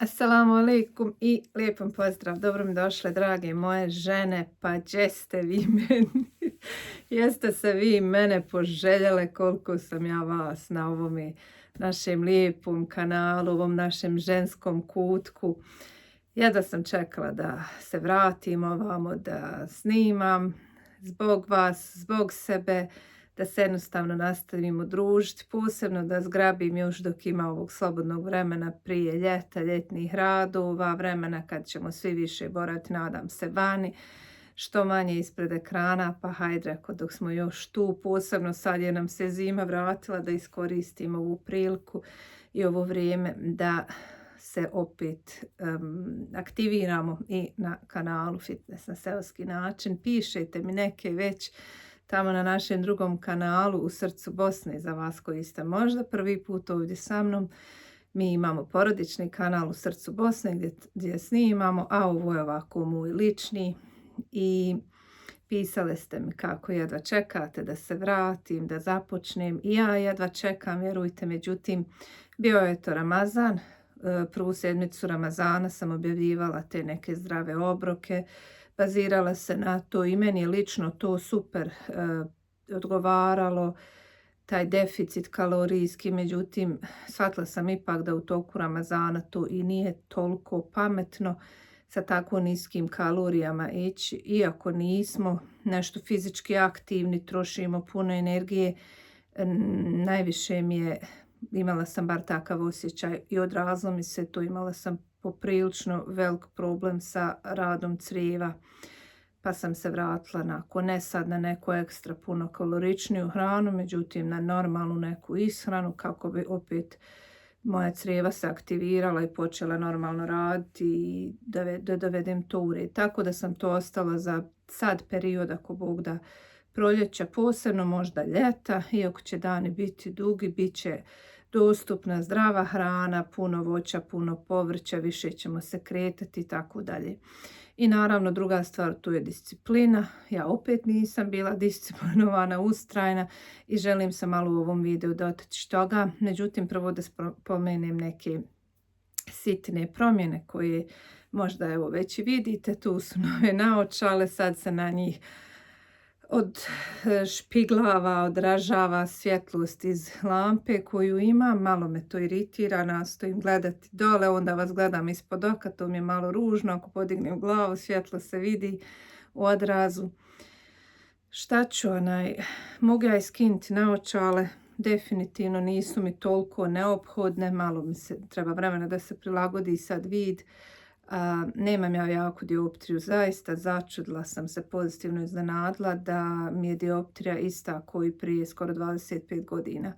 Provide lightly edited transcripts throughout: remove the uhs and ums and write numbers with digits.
Assalamu alaikum i lijepom pozdrav. Dobro mi došle, drage moje žene. Pa gdje ste vi meni? Jeste se vi mene poželjele koliko sam ja vas na ovome našem lijepom kanalu, ovom našem ženskom kutku. Jedva sam čekala da se vratim ovamo, da snimam zbog vas, zbog sebe, da se jednostavno nastavimo družiti, posebno da zgrabim još dok ima ovog slobodnog vremena prije ljeta, ljetnih radova, vremena kad ćemo svi više boraviti, nadam se, vani, što manje ispred ekrana, pa hajde reko dok smo još tu, posebno sad je nam se zima vratila da iskoristimo ovu priliku i ovo vrijeme da se opet aktiviramo i na kanalu Fitness na seoski način. Pišete mi neke već tamo na našem drugom kanalu U srcu Bosne, za vas koji ste možda prvi put ovdje sa mnom. Mi imamo porodični kanal U srcu Bosne gdje snimamo, a ovo je ovako moj lični i pisale ste mi kako jedva čekate da se vratim, da započnem. I ja jedva čekam, vjerujte, međutim bio je to Ramazan. Prvu sedmicu Ramazana sam objavljivala te neke zdrave obroke, bazirala se na to i meni je lično to super odgovaralo, taj deficit kalorijski, međutim shvatila sam ipak da u toku Ramazana to i nije toliko pametno sa tako niskim kalorijama ići, iako nismo nešto fizički aktivni, trošimo puno energije, najviše mi je, imala sam bar takav osjećaj i odrazilo mi se to, imala sam poprilično velik problem sa radom crijeva, pa sam se vratila ne sad na neku ekstra puno kaloričniju hranu, međutim na normalnu neku ishranu kako bi opet moja crijeva se aktivirala i počela normalno raditi i da dovedem to u red. Tako da sam to ostala za sad period, ako Bog da, proljeća, posebno možda ljeta, iako će dani biti dugi, bit će dostupna zdrava hrana, puno voća, puno povrća, više ćemo se kretati i tako dalje. I naravno druga stvar tu je disciplina. Ja opet nisam bila disciplinovana, ustrajna i želim se malo u ovom videu dotaći toga. Međutim, prvo da spomenem neke sitne promjene koje možda evo već i vidite. Tu su nove naočale, sad se na njih od špiglava, odražava svjetlost iz lampe koju imam, malo me to iritira, nastojim gledati dole, onda vas gledam ispod oka, to mi je malo ružno, ako podignem glavu svjetlo se vidi u odrazu. Šta ću, mogu ja iskinuti naočale, definitivno nisu mi toliko neophodne, malo mi se treba vremena da se prilagodi sad vid. Nemam ja jaku dioptriju, zaista začudila sam se, pozitivno iznenadila da mi je dioptrija ista koji prije skoro 25 godina.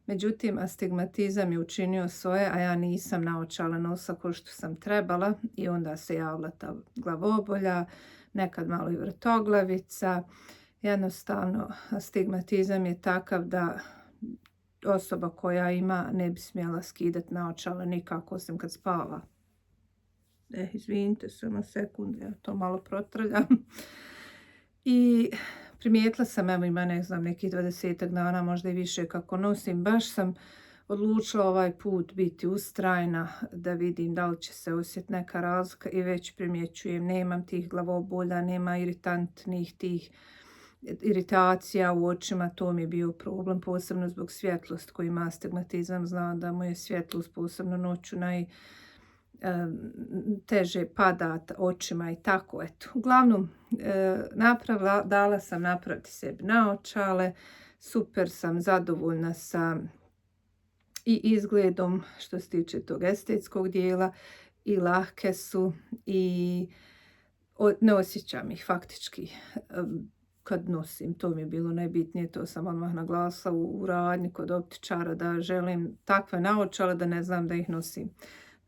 Međutim, astigmatizam je učinio svoje, a ja nisam naočala nosa kao što sam trebala i onda se javila ta glavobolja, nekad malo i vrtoglavica. Jednostavno, astigmatizam je takav da osoba koja ima ne bi smjela skidati naočala nikako, osim kad spava. Izvinite, samo sekundu, ja to malo protrljam. I primijetila sam, evo ima ne znam nekih 20 dana, možda i više kako nosim, baš sam odlučila ovaj put biti ustrajna da vidim da li će se osjetiti neka razlika i već primjećujem, nemam tih glavobolja, nema iritantnih tih iritacija u očima, to mi je bio problem, posebno zbog svjetlost koji ima astigmatizam, znam da mu je svjetlost posebno noću teže padat očima i tako, eto. Uglavnom, dala sam napraviti sebi naočale, super sam zadovoljna sa i izgledom što se tiče tog estetskog dijela i lahke su i ne osjećam ih faktički kad nosim, to mi je bilo najbitnije, to sam odmah naglasila u radnji kod optičara da želim takve naočale da ne znam da ih nosim.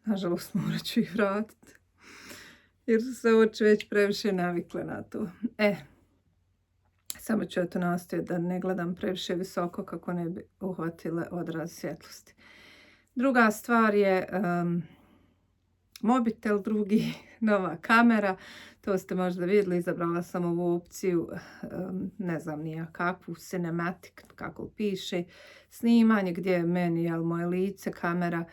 Nažalost, morat ću ih vratiti, jer su se oči već previše navikle na to. Samo ću to nastojati da ne gledam previše visoko kako ne bi uhvatile odraz svjetlosti. Druga stvar je mobitel drugi, nova kamera. To ste možda vidjeli, izabrala sam ovu opciju, ne znam nija kakvu, cinematic, kako piše, snimanje gdje je meni, moje lice, kamera.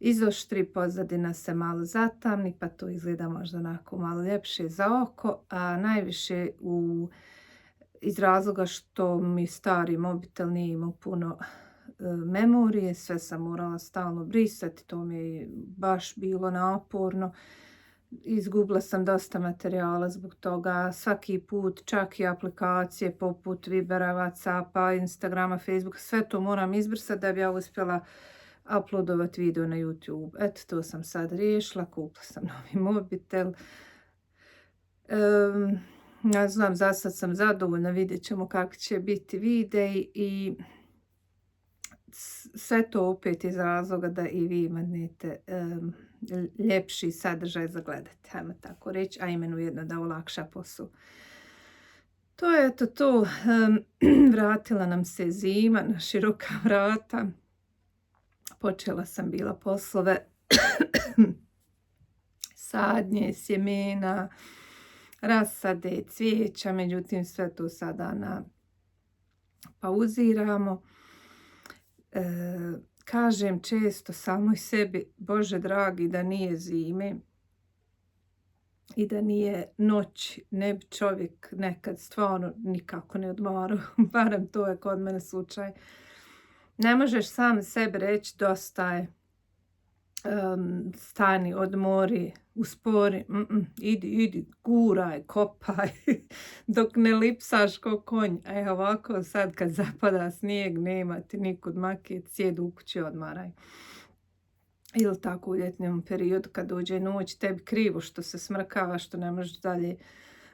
izoštri, pozadina se malo zatamni, pa to izgleda možda onako malo ljepše za oko, a najviše iz razloga što mi stari mobitel nije imao puno memorije, sve sam morala stalno brisati, to mi je baš bilo naporno. Izgubila sam dosta materijala zbog toga, svaki put, čak i aplikacije poput Vibera, Whatsappa, Instagrama, Facebooka, sve to moram izbrisati da bi ja uspjela uploadovati video na YouTube. Eto, to sam sad riješila, kupila sam novi mobitel. Ja znam, za sad sam zadovoljna, vidjet ćemo kako će biti videi i sve to opet iz razloga da i vi imate ljepši sadržaj za gledati, ajmo tako reći, a imenu jedno da olakša posao. To je eto to, vratila nam se zima na široka vrata, počela sam bila poslove sadnje, sjemena, rasade, cvijeća, međutim sve to sada pauziramo. Kažem često samoj sebi, Bože dragi, da nije zime i da nije noć, ne bi čovjek nekad stvarno nikako ne odmarao, barem to je kod mene slučaj. Ne možeš sam sebi reći dosta je, stani, odmori, uspori, idi, guraj, kopaj, dok ne lipsaš ko konj. A ovako sad kad zapada snijeg, nema ti nikud maket, sjedi u kući, odmaraj. Ili tako u ljetnom periodu kad dođe noć, tebi krivo što se smrkava, što ne možeš dalje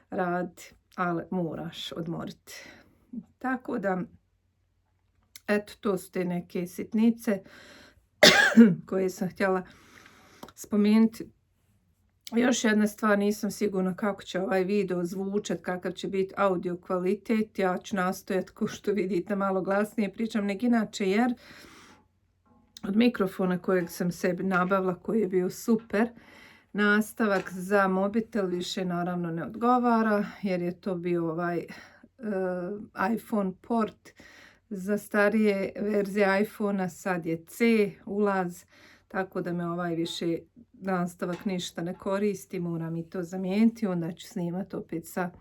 raditi, ali moraš odmoriti. Tako da, eto, to su te neke sitnice koje sam htjela spomenuti. Još jedna stvar, nisam sigurna kako će ovaj video zvučat, kakav će biti audio kvalitet. Ja ću nastojati, ko što vidite, malo glasnije pričam nego inače, jer od mikrofona kojeg sam sebi nabavila, koji je bio super, nastavak za mobitel više naravno ne odgovara, jer je to bio ovaj iPhone port za starije verzije iPhone-a, sad je C ulaz, tako da me ovaj više nastavak ništa ne koristi, moram i to zamijeniti, onda ću snimati opet sa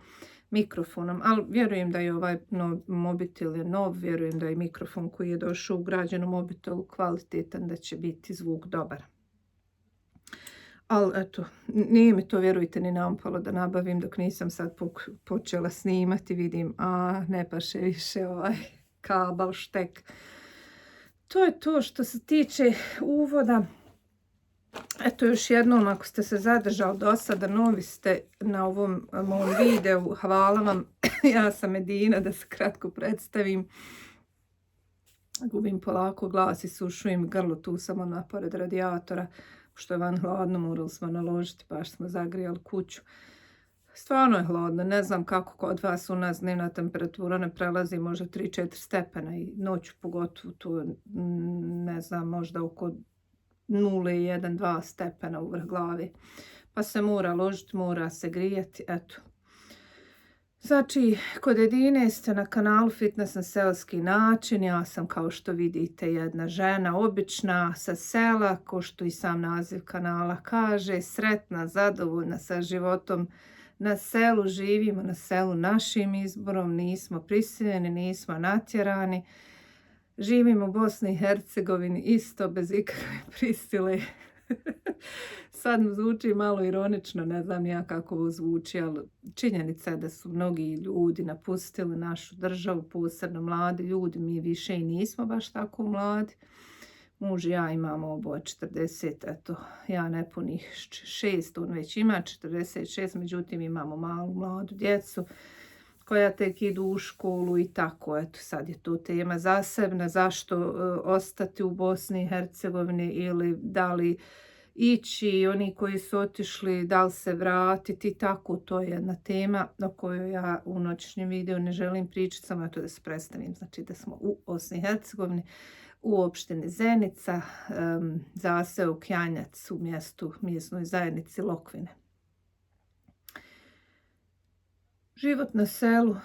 mikrofonom, ali vjerujem da je ovaj mobitel je nov, vjerujem da je mikrofon koji je došao ugrađen u mobitelu kvalitetan, da će biti zvuk dobar. Ali eto, nije mi to, vjerujte, ni nampalo da nabavim dok nisam sad počela snimati, vidim, ne paše više ovaj kabel, štek. To je to što se tiče uvoda. Eto, još jednom, ako ste se zadržali do sada, novi ste na ovom mom videu, hvala vam. Ja sam Medina, da se kratko predstavim. Gubim polako glas i sušujem grlo, tu sam odmah pored radijatora, što je van hladno, morali smo naložiti, baš smo zagrijali kuću. Stvarno je hladno, ne znam kako kod vas, u nas dnevna temperatura ne prelazi možda 3-4 stepena i noću pogotovo tu, ne znam, možda oko 0,1-2 stepena u vrh glavi. Pa se mora ložiti, mora se grijati, eto. Znači, kod Edine ste na kanalu Fitness na seoski način. Ja sam, kao što vidite, jedna žena obična sa sela, ko što i sam naziv kanala kaže, sretna, zadovoljna sa životom na selu, živimo na selu našim izborom, nismo prisiljeni, nismo natjerani. Živimo u Bosni i Hercegovini isto, bez ikakve prisile. Sad mu zvuči malo ironično, ne znam ja kako ovo zvuči, ali činjenica je da su mnogi ljudi napustili našu državu, posebno mladi ljudi, mi više i nismo baš tako mladi. Muž i ja imamo oboje 40, eto, ja nepunih 6, on već ima 46, međutim imamo malu mladu djecu koja tek idu u školu i tako, eto, sad je to tema zasebna, zašto ostati u Bosni i Hercegovini ili da li ići, oni koji su otišli, da li se vratiti i tako, to je jedna tema o kojoj ja u noćnjem videu ne želim pričati, samo to da se predstavim, znači da smo u Bosni i Hercegovini, u opštini Zenica, zaseo Kjanjac u mjesnoj zajednici Lokvine. Život na selu,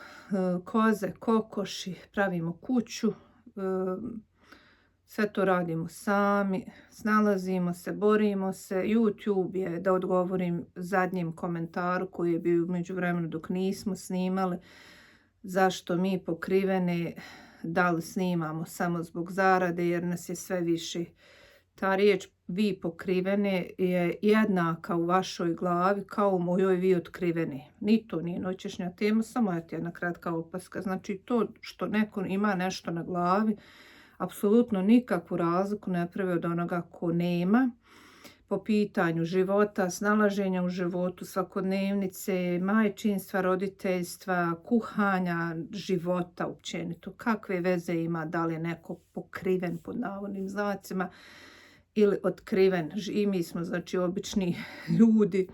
koze, kokoši, pravimo kuću, Sve to radimo sami, snalazimo se, borimo se. YouTube je, da odgovorim zadnjem komentaru koji je bio u međuvremenu dok nismo snimali, zašto mi pokrivene, da li snimamo samo zbog zarade jer nas je sve više. Ta riječ vi pokrivene je jednaka u vašoj glavi kao u mojoj vi otkriveni. Ni to nije noćešnja tema, samo je jedna kratka opaska. Znači to što neko ima nešto na glavi, apsolutno nikakvu razliku ne pravi od onoga ko nema. Po pitanju života, snalaženja u životu, svakodnevnice, majčinstva, roditeljstva, kuhanja, života općenito. Kakve veze ima da li je neko pokriven pod navodnim znacima ili otkriven. I mi smo znači obični ljudi,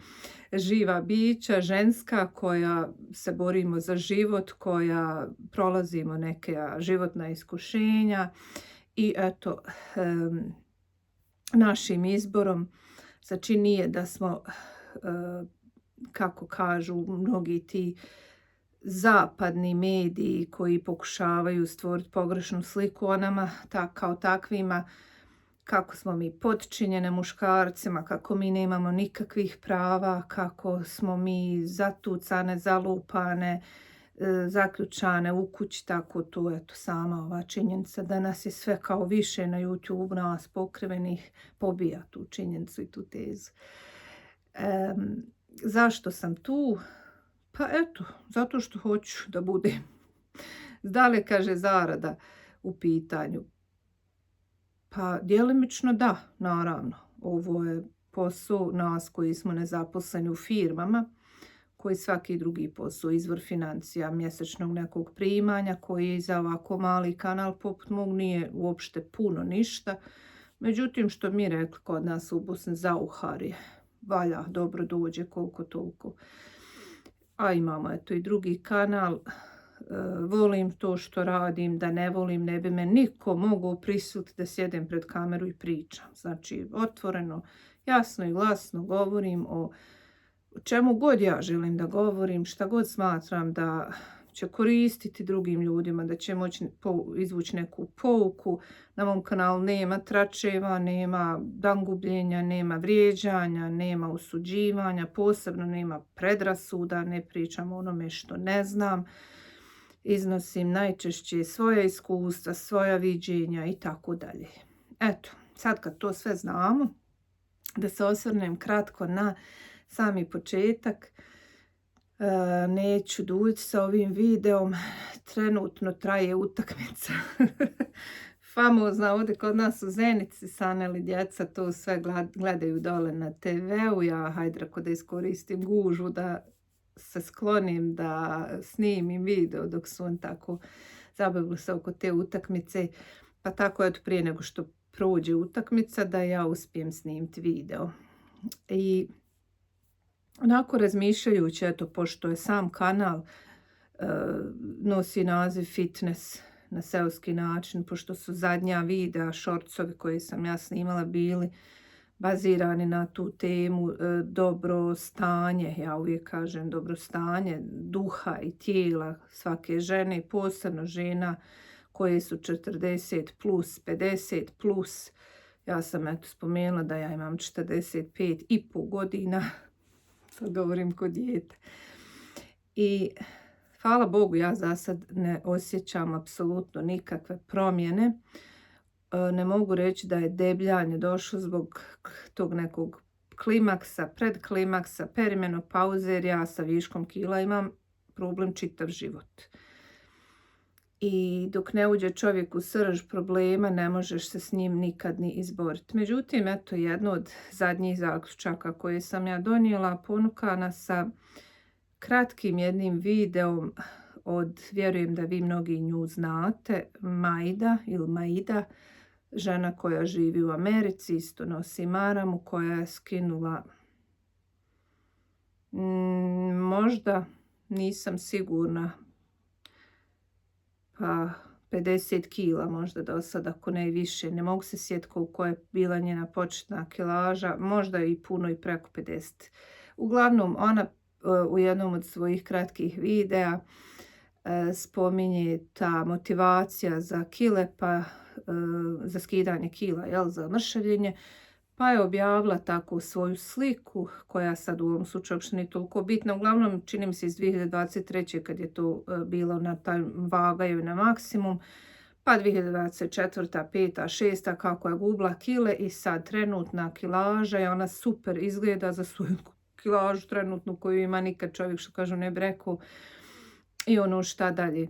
živa bića, ženska koja se borimo za život, koja prolazimo neke životna iskušenja i eto, našim izborom, znači nije da smo, kako kažu mnogi ti zapadni mediji koji pokušavaju stvoriti pogrešnu sliku o nama kao takvima, kako smo mi podčinjene muškarcima, kako mi nemamo nikakvih prava, kako smo mi zatucane, zalupane, zaključane u kući, tako to je to sama ova činjenica da nas je sve kao više na YouTube, nas pokrivenih, pobija tu činjenicu i tu tezu. Zašto sam tu? Pa eto, zato što hoću da budem. Da li kaže zarada u pitanju? Pa djelimično da, naravno. Ovo je posao nas koji smo nezaposleni u firmama, koji svaki drugi posao, izvor financija, mjesečnog nekog primanja, koji za ovako mali kanal poput mog nije uopšte puno ništa. Međutim, što mi rekli kod nas u Bosni, zauhari, valja, dobro dođe koliko toliko. A imamo eto i drugi kanal. Volim to što radim, da ne volim, ne bi me niko mogao prisiliti da sjedem pred kameru i pričam. Znači, otvoreno, jasno i glasno govorim o čemu god ja želim da govorim, šta god smatram da će koristiti drugim ljudima, da će moći izvući neku pouku. Na mom kanalu nema tračeva, nema dangubljenja, nema vrijeđanja, nema osuđivanja, posebno nema predrasuda, ne pričam o onome što ne znam. Iznosim najčešće svoja iskustva, svoja viđenja i tako dalje. Eto, sad kad to sve znamo, da se osvrnem kratko na sami početak. Neću duljiti sa ovim videom. Trenutno traje utakmica. Famozna ovdje kod nas u Zenici, Saneli djeca to sve gledaju dole na TV-u. Ja hajde rako da iskoristim gužu, da se sklonim, da snimim video dok su on tako zabavili se oko te utakmice. Pa tako eto prije nego što prođe utakmica da ja uspijem snimiti video. I onako razmišljajući, eto, pošto je sam kanal nosi naziv Fitness na seoski način, pošto su zadnja videa, šortcovi koje sam ja snimala bili bazirani na tu temu dobro stanje, ja uvijek kažem dobro stanje duha i tijela svake žene, posebno žena koje su 40 plus, 50 plus. Ja sam eto spomenula da ja imam 45,5 godina. Sad govorim kod dijete. I hvala Bogu, ja za sad ne osjećam apsolutno nikakve promjene. Ne mogu reći da je debljanje došlo zbog tog nekog klimaksa, predklimaksa, perimenopauze, jer ja sa viškom kila imam problem čitav život. I dok ne uđe čovjek u srž problema, ne možeš se s njim nikad ni izboriti. Međutim, eto jedno od zadnjih zaključaka koje sam ja donijela, ponukana sa kratkim jednim videom od, vjerujem da vi mnogi nju znate, Maida ili Maida, žena koja živi u Americi, isto nosi maramu, koja je skinula možda, nisam sigurna, pa 50 kila možda do sada, ako ne i više. Ne mogu se sjetiti koliko je bila njena početna kilaža, možda i puno i preko 50. Uglavnom, ona u jednom od svojih kratkih videa spominje ta motivacija za kile, pa za skidanje kila, jel, za mršavljenje, pa je objavila tako svoju sliku koja sad u ovom slučaju uopšte nije toliko bitna. Uglavnom, čini mi se iz 2023. kad je to bilo na taj vagaju na maksimum, pa 2024. 5. 6. kako je gubila kile i sad trenutna kilaža i ona super izgleda za svoju kilažu trenutnu koju ima nikad čovjek, što kažu, ne bi rekao. I ono šta dalje.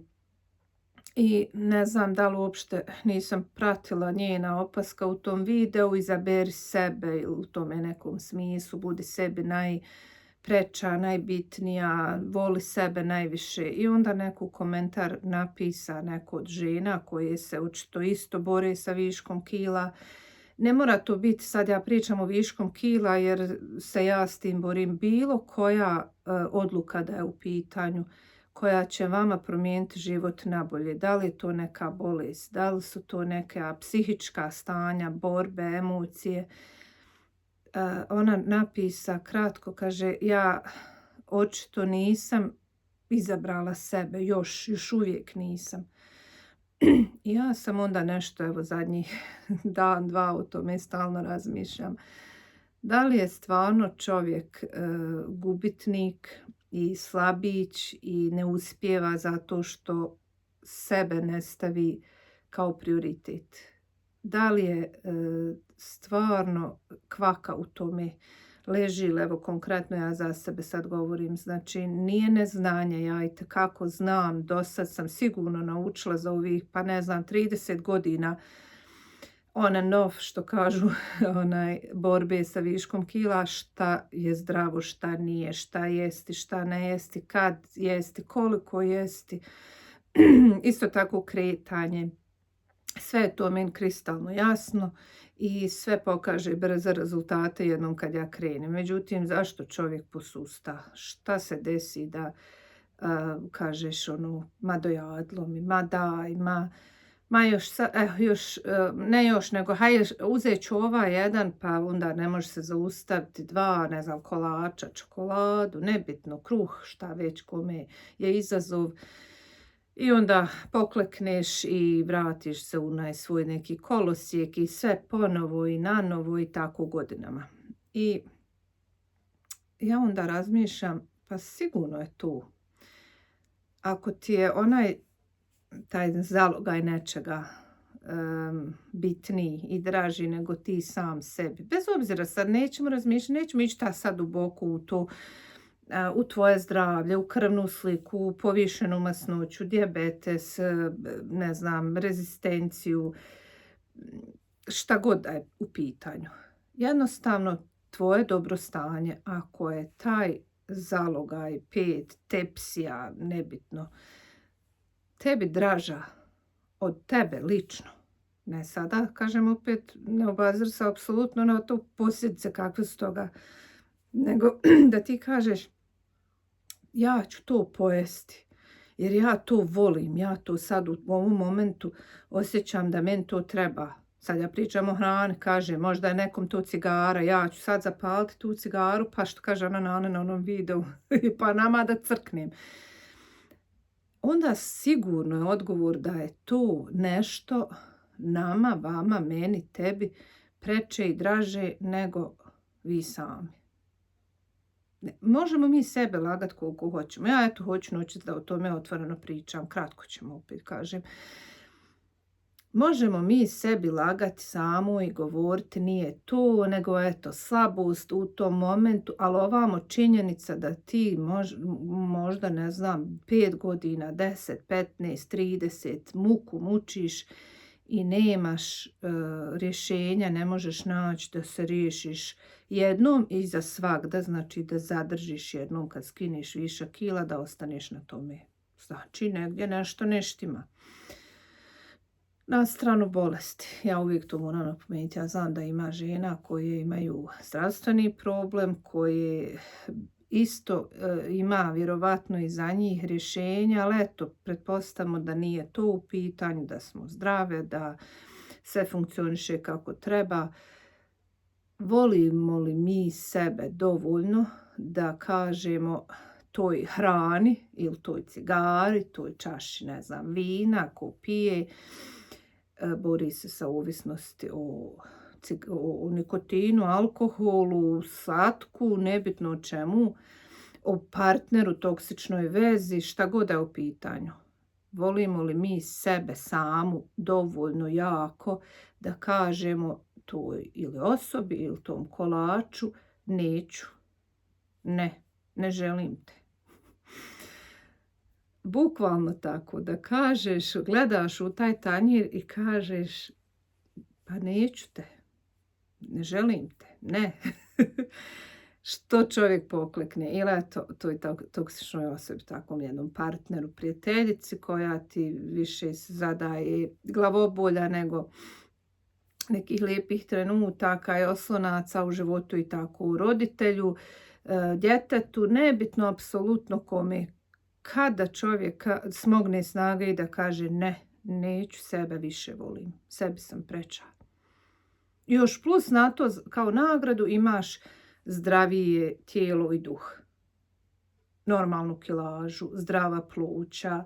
I ne znam da li uopšte nisam pratila njena opaska u tom videu, izaberi sebe ili u tome nekom smislu, budi sebi najpreča, najbitnija, voli sebe najviše. I onda neku komentar napisa neko od žena koje se očito isto bore sa viškom kila. Ne mora to biti, sad ja pričam o viškom kila jer se ja s tim borim, bilo koja odluka da je u pitanju koja će vama promijeniti život na bolje. Da li je to neka bolest, da li su to neka psihička stanja, borbe, emocije. Ona napisa kratko, kaže, ja očito nisam izabrala sebe, još uvijek nisam. I ja sam onda nešto, evo zadnjih dan, dva o tome stalno razmišljam. Da li je stvarno čovjek gubitnik i slabić i ne uspijeva zato što sebe ne stavi kao prioritet? Da li je stvarno kvaka u tome leži, evo konkretno ja za sebe sad govorim, znači nije neznanje, ja itekako znam, do sad sam sigurno naučila za ovih, pa ne znam, 30 godina što kažu, borbe sa viškom kila, šta je zdravo, šta nije, šta jesti, šta ne jesti, kad jesti, koliko jesti, isto tako kretanje. Sve je to meni kristalno jasno i sve pokaže brze rezultate jednom kad ja krenem. Međutim, zašto čovjek posusta? Šta se desi da kažeš ma dojadlo mi, ma daj, ma nego hajde uzet ću jedan, pa onda ne može se zaustaviti, dva, ne znam, kolača, čokoladu, nebitno, kruh, šta već kome je izazov. I onda poklekneš i vratiš se u svoj neki kolosijek i sve ponovo i nanovo i tako godinama. I ja onda razmišljam, pa sigurno je tu. Ako ti je taj zalogaj nečega bitniji i draži nego ti sam sebi. Bez obzira, sad nećemo razmišljati, nećemo ići sad duboko u to, u tvoje zdravlje, u krvnu sliku, u povišenu masnoću, dijabetes, ne znam, rezistenciju, šta god da je u pitanju. Jednostavno, tvoje dobrostanje, ako je taj zalogaj, 5, tepsija, nebitno, tebi draža od tebe lično, ne sada, kažem opet, ne obazir se apsolutno na to posljedice kakve su toga, nego da ti kažeš ja ću to pojesti jer ja to volim, ja to sad u ovom momentu osjećam da meni to treba. Sad ja pričam o hrani, kaže možda je nekom to cigara, ja ću sad zapaliti tu cigaru, pa što kaže ona na onom videu, pa nama da crknem. Onda sigurno je odgovor da je to nešto nama, vama, meni, tebi preče i draže nego vi sami. Možemo mi sebe lagati koliko hoćemo. Ja hoću naučiti da o tome otvoreno pričam. Kratko ćemo opet kažem. Možemo mi sebi lagati samo i govoriti nije to, nego slabost u tom momentu, ali ovamo činjenica da ti možda, ne znam, 5 godina, 10, 15, 30 muku mučiš i nemaš rješenja, ne možeš naći da se riješiš jednom i za svagda, znači da zadržiš jednom kad skineš višak kila, da ostaneš na tome. Znači negdje nešto ne štima. Na stranu bolesti, ja uvijek to moram napomenuti, ja znam da ima žena koje imaju zdravstveni problem, koje isto ima vjerovatno i za njih rješenja, ali eto, pretpostavimo da nije to u pitanju, da smo zdrave, da sve funkcioniše kako treba. Volimo li mi sebe dovoljno da kažemo toj hrani ili toj cigari, toj čaši, ne znam, vina ko pije, bori se sa ovisnosti o nikotinu, alkoholu, slatku, nebitno o čemu, o partneru, toksičnoj vezi, šta god je u pitanju. Volimo li mi sebe samu dovoljno jako da kažemo toj ili osobi ili tom kolaču neću, ne želim te. Bukvalno tako, da kažeš, gledaš u taj tanjir i kažeš pa neću te, ne želim te, ne. Što čovjek poklekne, ili je toj toksičnoj osobi, takvom jednom partneru, prijateljici koja ti više zadaje glavobolja nego nekih lijepih trenutaka i oslonaca u životu i tako u roditelju, djetetu, nebitno apsolutno kome. Kada čovjek smogne snage i da kaže ne, neću, sebe više volim, sebi sam preča. Još plus na to kao nagradu imaš zdravije tijelo i duh. Normalnu kilažu, zdrava pluća,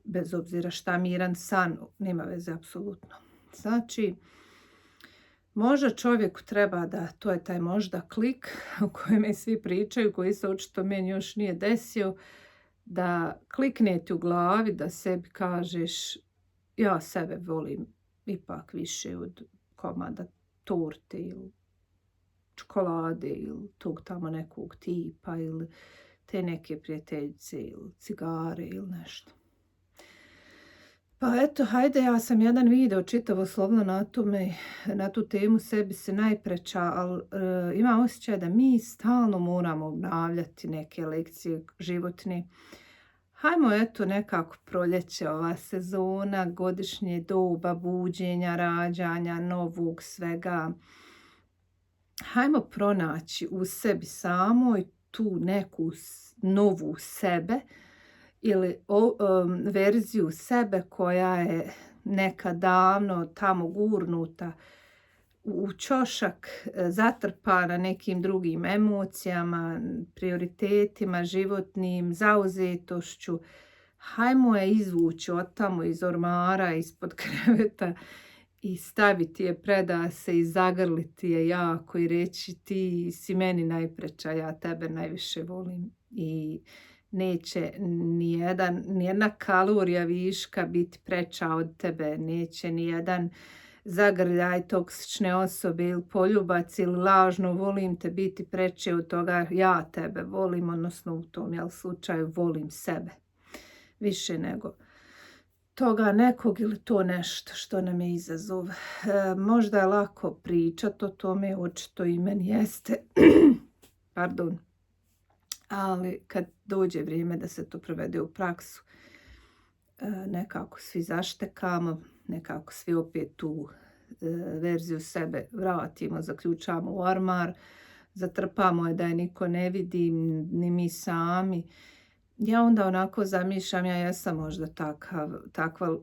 bez obzira šta, miran san, nema veze apsolutno. Znači, možda čovjeku treba da, to je taj možda klik o kojem svi pričaju, koji se očito meni još nije desio, da kliknete u glavi, da sebi kažeš ja sebe volim ipak više od komada torte ili čokolade ili tog tamo nekog tipa ili te neke prijateljice ili cigare ili nešto. Pa eto, hajde, ja sam jedan video čitavo slovno na tu temu sebi se najpreča, ali imam osjećaj da mi stalno moramo obnavljati neke lekcije životne. Hajmo eto nekako proljeće, ova sezona, godišnje doba, buđenja, rađanja, novog svega. Hajmo pronaći u sebi samoj tu neku novu sebe ili verziju sebe koja je nekad davno tamo gurnuta u ćošak, zatrpana nekim drugim emocijama, prioritetima, životnim, zauzetošću. Hajmo je izvući od tamo iz ormara, ispod kreveta i staviti je, preda se i zagrliti je jako i reći ti si meni najpreča, ja tebe najviše volim i neće nijedna kalorija viška biti preča od tebe, neće nijedan zagrljaj toksične osobe ili poljubac ili lažno volim te biti preče od toga ja tebe volim, odnosno u tom slučaju volim sebe više nego toga nekog ili to nešto što nam je izazov. Možda je lako pričati o tome, očito i meni jeste, pardon, ali kad dođe vrijeme da se to provede u praksu, nekako svi zaštekamo, nekako svi opet tu verziju sebe vratimo, zaključamo u ormar, zatrpamo je da je niko ne vidi, ni mi sami. Ja onda onako zamišljam, ja jesam možda takva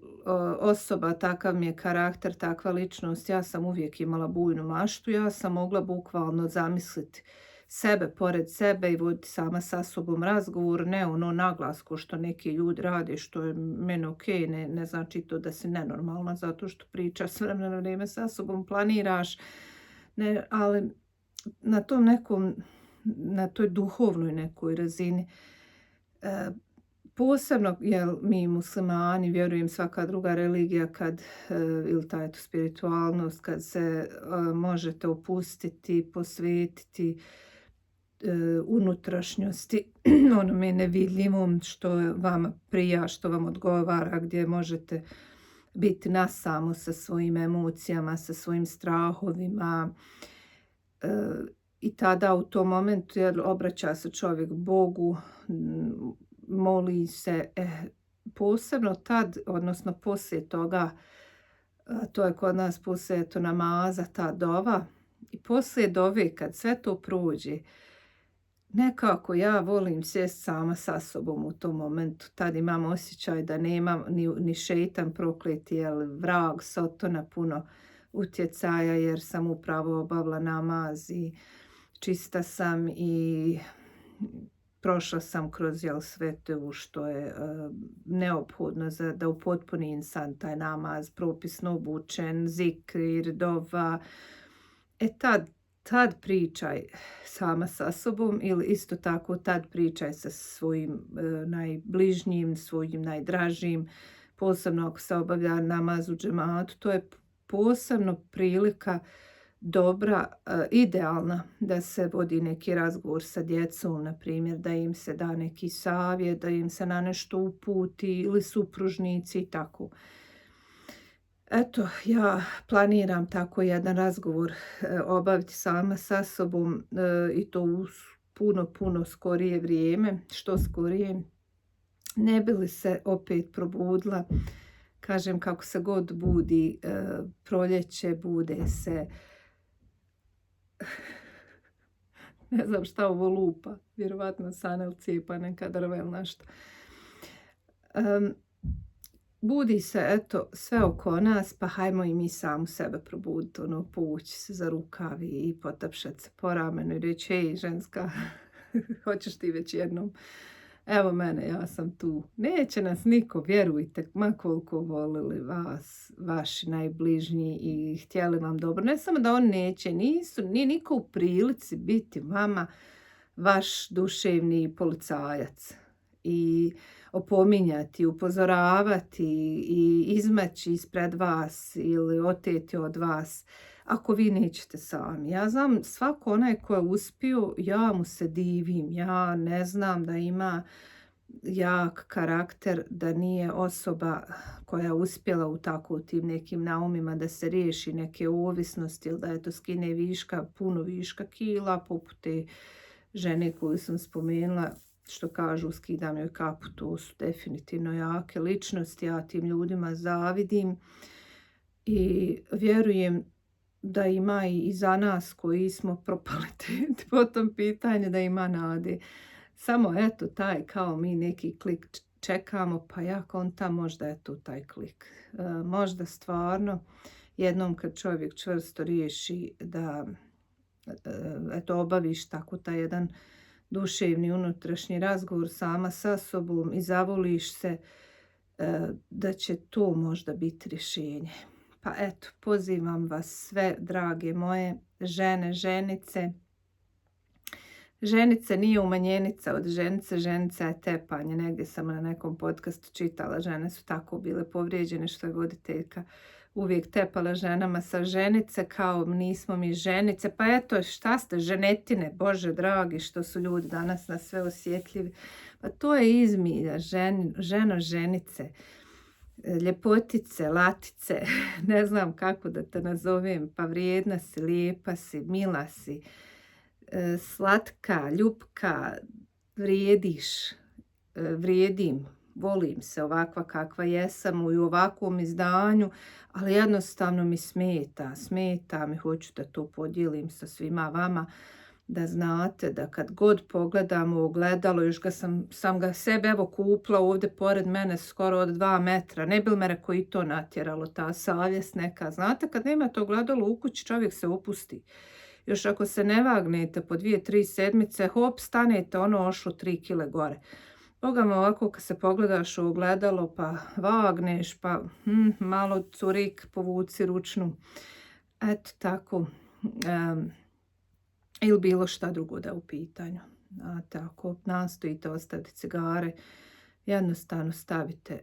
osoba, takav mi je karakter, takva ličnost, ja sam uvijek imala bujnu maštu, ja sam mogla bukvalno zamisliti sebe pored sebe i voditi sama sa sobom razgovor, ne ono naglas ko što neki ljudi rade, što je meni okej, ne znači to da si nenormalna zato što pričaš s vremena na vrijeme sa sobom, planiraš, ali na tom nekom, na toj duhovnoj nekoj razini, posebno jer mi muslimani, vjerujem svaka druga religija kad, ili ta spiritualnost, kad se možete opustiti, posvetiti unutrašnjosti, onome nevidljivom što vama prija, što vam odgovara, gdje možete biti nasamo sa svojim emocijama, sa svojim strahovima, i tada u tom momentu jer obraća se čovjek Bogu, moli se, posebno tad, odnosno poslije toga, to je kod nas poslije to namaza, ta dova, i poslije dove kad sve to prođe, nekako ja volim sjest sama sa sobom u tom momentu. Tad imam osjećaj da nemam ni šeitan prokleti, jer vrag sotona puno utjecaja, jer sam upravo obavila namaz i čista sam i prošla sam kroz sve to što je neophodno da upotpuni insan taj namaz, propisno obučen, zikr, dova. Tad pričaj sama sa sobom ili isto tako tad pričaj sa svojim najbližnjim, svojim najdražim, posebno ako se obavlja namaz u džematu. To je posebno prilika dobra, idealna da se vodi neki razgovor sa djecom, na primjer da im se da neki savjet, da im se na nešto uputi ili supružnici i tako. Eto, ja planiram tako jedan razgovor obaviti sama sa sobom i to u puno skorije vrijeme, što skorije. Ne bi li se opet probudila, kažem kako se god budi, proljeće, bude se, ne znam šta ovo lupa, vjerovatno sanel cijepa neka drva ili nešto. Budi se, eto, sve oko nas, pa hajmo i mi samu sebe probuditi, povući se za rukavi i potapšati se po ramenu i reći, hej, ženska, hoćeš ti već jednom? Evo mene, ja sam tu. Neće nas niko, vjerujte, ma koliko volili vas, vaši najbližnji i htjeli vam dobro. Ne samo da on neće, nije niko u prilici biti vama vaš duševni policajac i opominjati, upozoravati i izmaći ispred vas ili oteti od vas ako vi nećete sami. Ja znam, svako onaj ko je uspio, ja mu se divim. Ja ne znam da ima jak karakter, da nije osoba koja je uspjela u tako tim nekim naumima da se riješi neke ovisnosti ili da je to skine puno viška kila, poput te žene koju sam spomenula, što kažu skidam joj kapu, to su definitivno jake ličnosti, ja tim ljudima zavidim i vjerujem da ima i za nas koji smo propali po tom pitanju, da ima nade. Samo eto taj kao mi neki klik čekamo, pa ja kontam možda je tu taj klik. Možda stvarno jednom kad čovjek čvrsto riješi da eto obaviš tako taj jedan duševni unutrašnji razgovor sama sa sobom i zavoliš se, da će to možda biti rješenje. Pa eto, pozivam vas sve, drage moje žene, ženice. Ženice nije umanjenica od ženice, ženica je tepanje. Negdje sam na nekom podcastu čitala, žene su tako bile povrijeđene što je voditeljka uvijek tepala ženama sa ženice, kao nismo mi ženice. Pa eto, šta ste, ženetine, Bože dragi, što su ljudi danas na sve osjetljivi. Pa to je izmilja, ženo, ženice, ljepotice, latice, ne znam kako da te nazovem, pa vrijedna si, lijepa si, mila si, slatka, ljupka, vrijediš, vrijedim, volim se ovakva kakva jesam i u ovakvom izdanju, ali jednostavno mi smeta mi, hoću da to podijelim sa svima vama, da znate da kad god pogledam u ogledalo, još sam ga sebe evo kupila ovdje pored mene skoro od 2 metra, ne bi li me reko i to natjeralo, ta savjest neka. Znate, kad nemate ogledalo u kući, čovjek se opusti. Još ako se ne vagnete po 2-3 sedmice, hop, stanete ošlo 3 kile gore. Boga me ovako kad se pogledaš u ogledalo pa vagneš pa malo curik povuci ručnu. Eto tako. Ili bilo šta drugo da je u pitanju. Ako nastojite ostaviti cigare, jednostavno stavite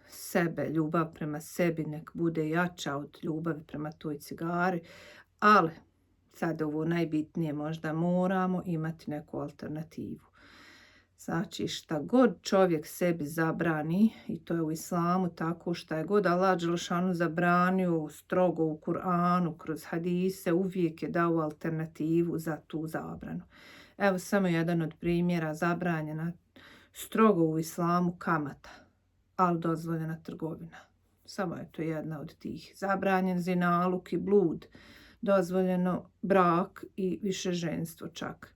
sebe, ljubav prema sebi, nek bude jača od ljubavi prema toj cigari, ali sad ovo najbitnije, možda moramo imati neku alternativu. Znači šta god čovjek sebi zabrani, i to je u islamu tako, šta je god Allah dželešanu zabranio strogo u Kur'anu, kroz hadise, uvijek je dao alternativu za tu zabranu. Evo samo jedan od primjera, zabranjena strogo u islamu kamata, ali dozvoljena trgovina. Samo je to jedna od tih. Zabranjen zinaluk i blud, dozvoljeno brak i višeženstvo čak.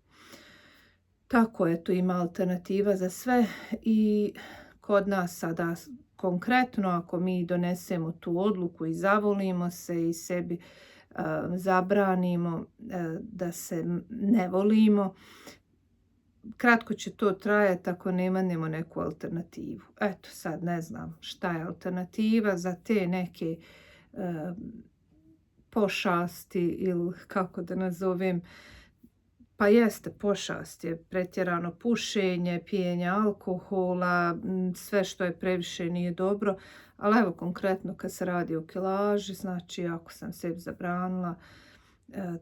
Tako je, tu ima alternativa za sve i kod nas sada konkretno ako mi donesemo tu odluku i zavolimo se i sebi zabranimo da se ne volimo, kratko će to trajati ako nemanemo neku alternativu. Eto sad ne znam šta je alternativa za te neke pošasti ili kako da nazovem, pa jeste pošast je pretjerano pušenje, pijenje alkohola, sve što je previše nije dobro, ali evo konkretno kad se radi o kilaži, znači ako sam sebi zabranila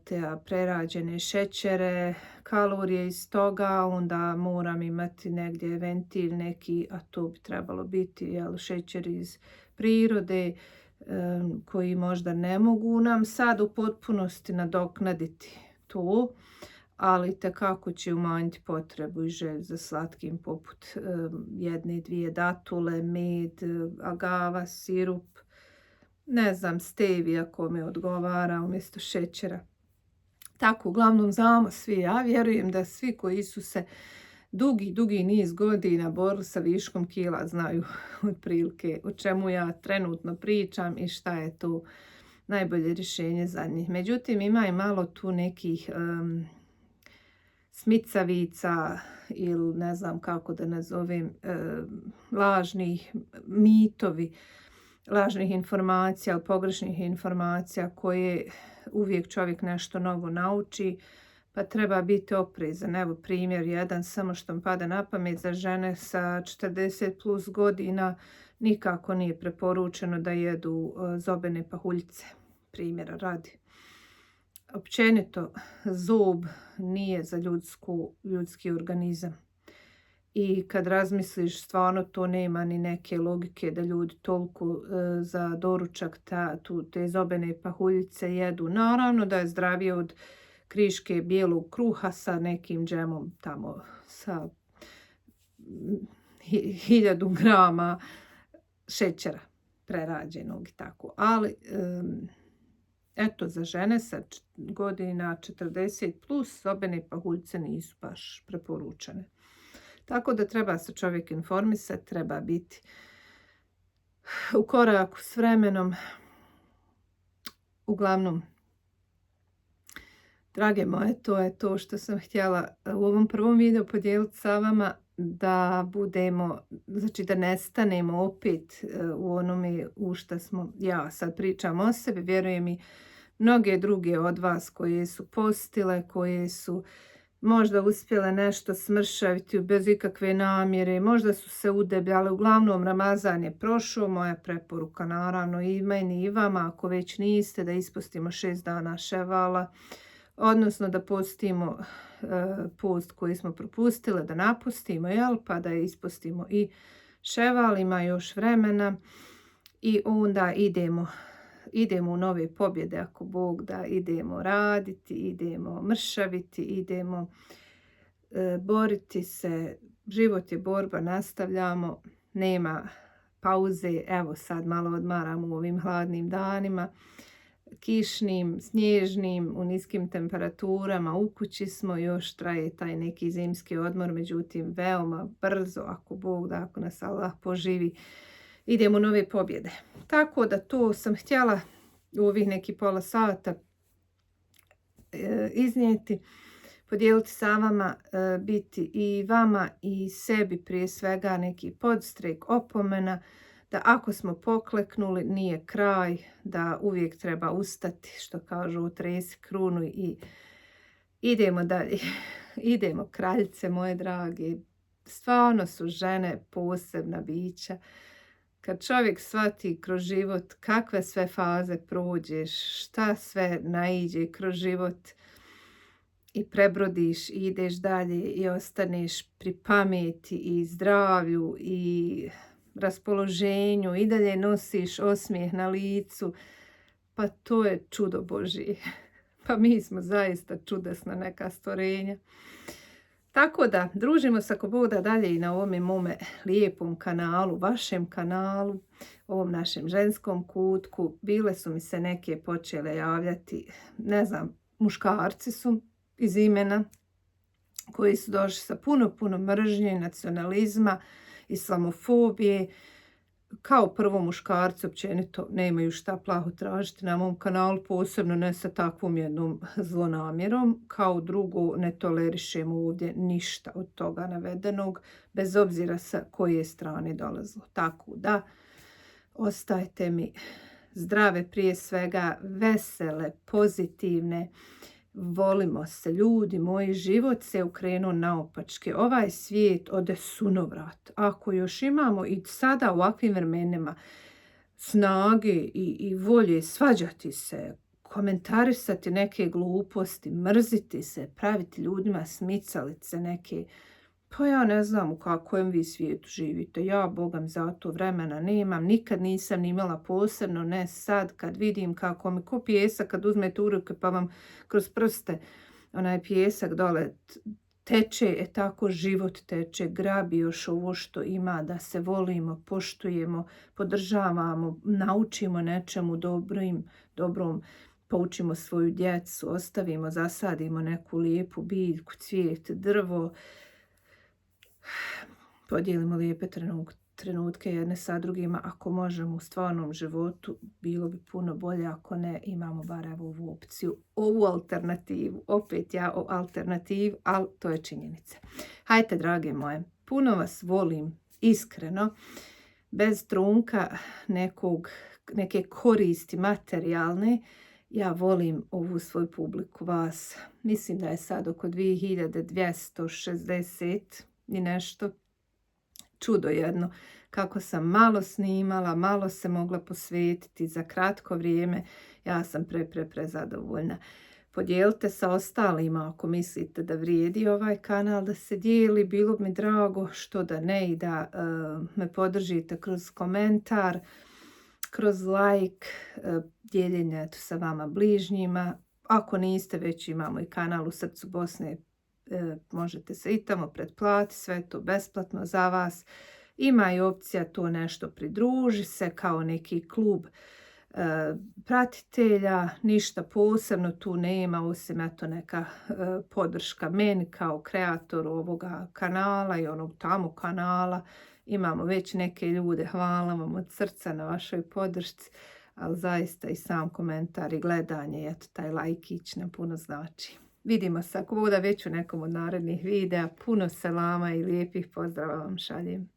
te prerađene šećere, kalorije iz toga, onda moram imati negdje ventil neki, a to bi trebalo biti šećer iz prirode, koji možda ne mogu nam sad u potpunosti nadoknaditi to, ali tekako će umanjiti potrebu i želju za slatkim poput jedne, dvije datule, med, agava, sirup, ne znam, stevia kome odgovara umjesto šećera. Tako, uglavnom znamo svi, ja vjerujem da svi koji su se dugi niz godina borili sa viškom kila znaju otprilike o čemu ja trenutno pričam i šta je tu najbolje rješenje za njih. Međutim, ima i malo tu nekih smicavica ili ne znam kako da nazovem, lažnih mitovi, lažnih informacija ili pogrešnih informacija koje uvijek čovjek nešto novo nauči, pa treba biti oprezan. Evo primjer jedan, samo što mi pada na pamet, za žene sa 40 plus godina nikako nije preporučeno da jedu zobene pahuljice, primjera radi. Općenito, zob nije za ljudski organizam. I kad razmisliš, stvarno to nema ni neke logike da ljudi toliko za doručak te zobene pahuljice jedu. Naravno da je zdravije od kriške bijelog kruha sa nekim džemom tamo sa 1000 grama šećera prerađenog i tako. Ali eto, za žene sa godina 40 plus zobene pahuljice nisu baš preporučene. Tako da treba se čovjek informisati, treba biti u koraku s vremenom. Uglavnom, drage moje, to je to što sam htjela u ovom prvom videu podijeliti sa vama, da budemo, znači da nestanemo opet u onome u što smo, ja sad pričam o sebi, vjerujem i mnoge druge od vas koje su postile, koje su možda uspjele nešto smršaviti bez ikakve namjere, možda su se udebljale, uglavnom Ramazan je prošao, moja preporuka naravno i meni i vama, ako već niste, da ispostimo 6 dana ševala, odnosno da postimo post koji smo propustile, da napustimo, pa da ispostimo i ševal, ima još vremena i onda idemo u nove pobjede, ako Bog da, idemo raditi, idemo mršaviti, idemo boriti se. Život je borba, nastavljamo, nema pauze. Evo sad malo odmaramo u ovim hladnim danima, kišnim, snježnim, u niskim temperaturama, u kući smo, još traje taj neki zimski odmor, međutim veoma brzo, ako Bog da, ako nas Allah poživi, idemo u nove pobjede. Tako da to sam htjela u ovih neki pola sata iznijeti, podijeliti sa vama, biti i vama i sebi prije svega neki podstrek, opomena, da ako smo pokleknuli nije kraj, da uvijek treba ustati, što kažu, otresi krunu i idemo dalje. Idemo, kraljice moje drage. Stvarno su žene posebna bića. Kad čovjek shvati kroz život kakve sve faze prođeš, šta sve naiđe kroz život i prebrodiš i ideš dalje i ostaneš pri pameti i zdravlju i raspoloženju i dalje nosiš osmijeh na licu, pa to je čudo Božje. Pa mi smo zaista čudesna neka stvorenja. Tako da, družimo se ako Bog da dalje i na ovome mome lijepom kanalu, vašem kanalu, ovom našem ženskom kutku. Bile su mi se neke počele javljati, ne znam, muškarci su iz imena, koji su došli sa puno mržnje, nacionalizma, islamofobije. kao prvo muškarci općenito nemaju šta plaho tražiti na mom kanalu, posebno ne sa takvom jednom zlonamjerom. Kao drugo, ne tolerišemo ovdje ništa od toga navedenog, bez obzira sa koje strane dolazilo. Tako da, ostajte mi zdrave prije svega, vesele, pozitivne, volimo se ljudi, moj život se okrenuo naopačke, ovaj svijet ode sunovrat. Ako još imamo i sada u ovakvim vremenima snage i volje svađati se, komentarisati neke gluposti, mrziti se, praviti ljudima smicalice neke, pa ja ne znam u kakvom vi svijetu živite. Ja, bogam, za to vremena nemam. Nikad nisam ni imala, posebno ne sad kad vidim kako mi ko pijesak kad uzmete u ruke pa vam kroz prste onaj pijesak dole teče, tako život teče. Grabi još ovo što ima, da se volimo, poštujemo, podržavamo, naučimo nečemu dobrom, poučimo svoju djecu, ostavimo, zasadimo neku lijepu biljku, cvijet, drvo, podijelimo lijepe trenutke jedne sa drugima. Ako možemo u stvarnom životu, bilo bi puno bolje, ako ne, imamo bar ovu opciju, ovu alternativu. Opet ja o alternativu, ali to je činjenica. Hajte, drage moje, puno vas volim, iskreno, bez trunka neke koristi materijalne. Ja volim ovu svoju publiku, vas. Mislim da je sad oko 2260 i nešto. Čudo jedno, kako sam malo snimala, malo se mogla posvetiti za kratko vrijeme. Ja sam prezadovoljna. Podijelite sa ostalima ako mislite da vrijedi ovaj kanal da se dijeli. Bilo bi mi drago, što da ne, i da me podržite kroz komentar, kroz like, dijeljenje sa vama bližnjima. Ako niste, već imamo i kanal u srcu Bosne, možete se i tamo pretplati, sve je to besplatno za vas. Ima i opcija to nešto pridruži se kao neki klub pratitelja, ništa posebno tu nema, osim eto neka podrška meni kao kreatoru ovoga kanala i onog tamo kanala. Imamo već neke ljude, hvala vam od srca na vašoj podršci, ali zaista i sam komentar i gledanje, eto taj lajkić nam puno znači. Vidimo se ako bude već u nekom od narednih videa. Puno selama i lijepih pozdrava vam šaljem.